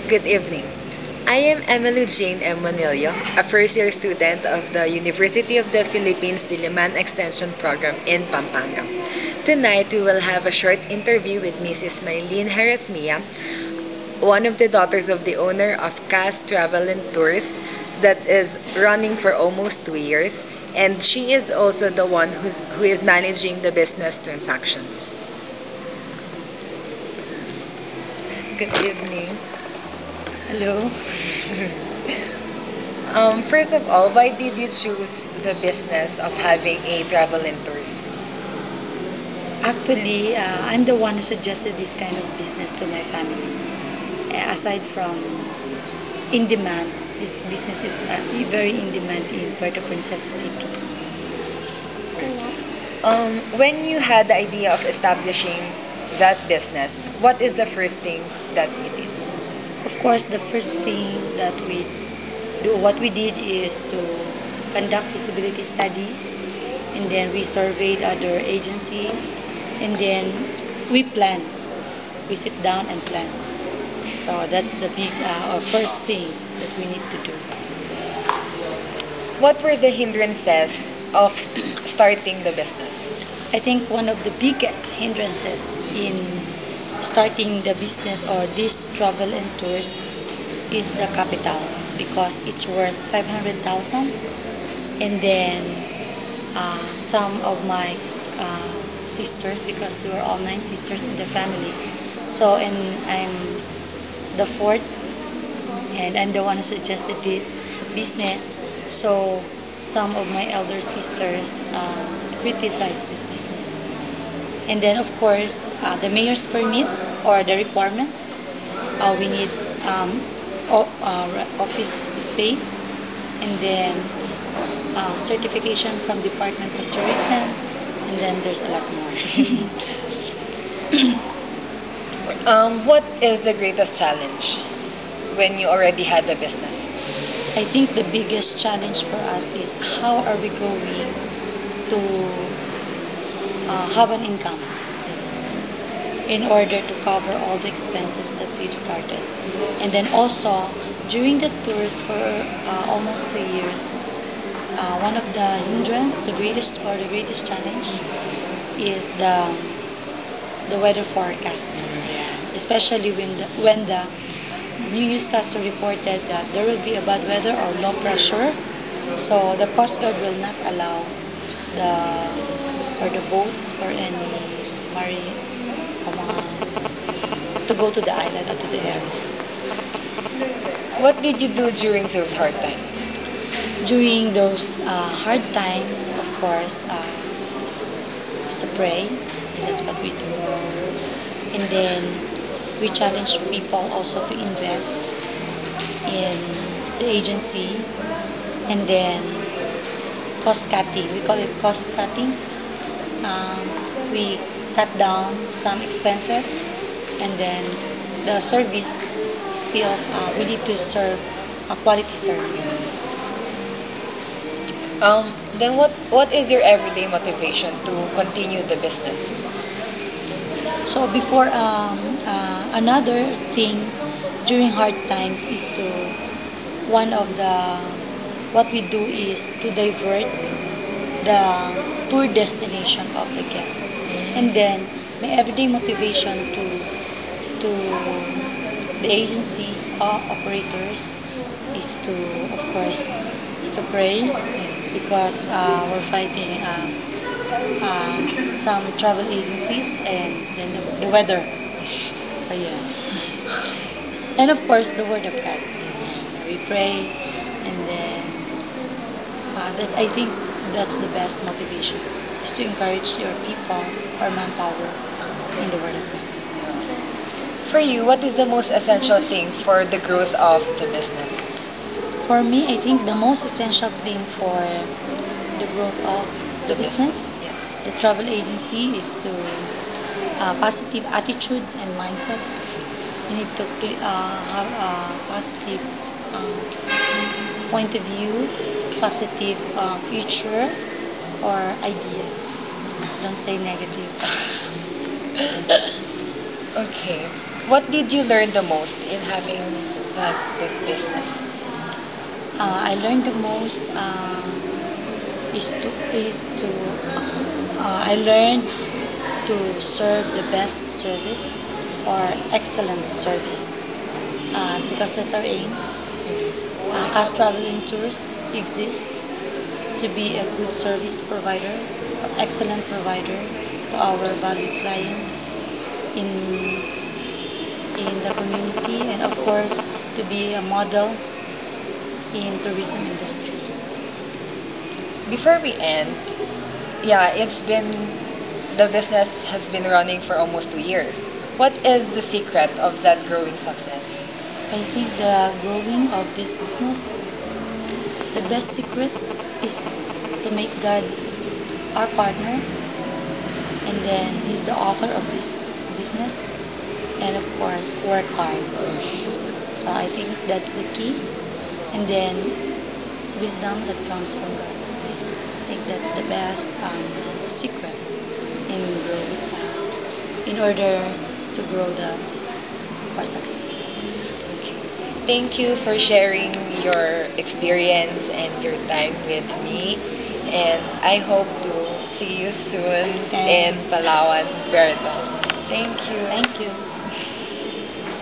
Good evening. I am Emily Jane M. Manilio, a first-year student of the University of the Philippines Diliman Extension Program in Pampanga. Tonight, we will have a short interview with Mrs. Mylene Harasmia, one of the daughters of the owner of CAS Travel and Tours that is running for almost 2 years, and she is also the one who is managing the business transactions. Good evening. Hello. First of all, why did you choose the business of having a travel and tours? Actually, I'm the one who suggested this kind of business to my family. Aside from in demand, this business is very in demand in Puerto Princesa City. When you had the idea of establishing that business, what is the first thing that you did? Of course, the first thing that what we did is to conduct feasibility studies, and then we surveyed other agencies, and then we plan. We sit down and plan. So that's the big or first thing that we need to do. What were the hindrances of starting the business? I think one of the biggest hindrances in starting the business or this travel and tours is the capital, because it's worth 500,000, and then some of my sisters, because we were all 9 sisters in the family, so and I'm the fourth, and I'm the one who suggested this business, so some of my elder sisters criticized this business. And then, of course, the mayor's permit or the requirements. We need office space, and then certification from Department of Tourism, and then there's a lot more. What is the greatest challenge when you already had the business? I think the biggest challenge for us is how are we going to have an income in order to cover all the expenses that we've started. And then also, during the tours for almost 2 years, one of the hindrance, the greatest challenge is the weather forecast. Especially when the newscaster reported that there will be a bad weather or low pressure, so the Coast Guard will not allow the boat or any marine to go to the island or to the area. What did you do during those hard times? During those hard times, of course, is to pray. That's what we do. And then we challenge people also to invest in the agency, and then cost cutting. We call it cost cutting. We cut down some expenses, and then the service still we need to serve a quality service. Then what is your everyday motivation to continue the business? So before another thing during hard times is what we do is to divert the tour destination of the guests, and then my everyday motivation to the agency operators is to, of course, is to pray, because we're fighting some travel agencies, and then the weather. So yeah, and of course the word of God. We pray, and then I think that's the best motivation, is to encourage your people or manpower in the word of God. For you, what is the most essential thing for the growth of the business? For me, I think the most essential thing for the growth of the business, the travel agency, is to positive attitude and mindset. You need to have a positive point of view, positive future or ideas. Don't say negative. Okay. What did you learn the most in having a good business? I learned the most I learned to serve the best service or excellent service because that's our aim. CAS Travel and Tours exists to be a good service provider, excellent provider to our valued clients in the community, and of course to be a model in tourism industry. Before we end, yeah, the business has been running for almost 2 years. What is the secret of that growing success? I think the growing of this business, the best secret is to make God our partner, and then He's the author of this business, and of course work hard. So I think that's the key, and then wisdom that comes from God. I think that's the best secret in order to grow the for success. Thank you for sharing your experience and your time with me. And I hope to see you soon in Palawan, Puerto. Thank you. Thank you.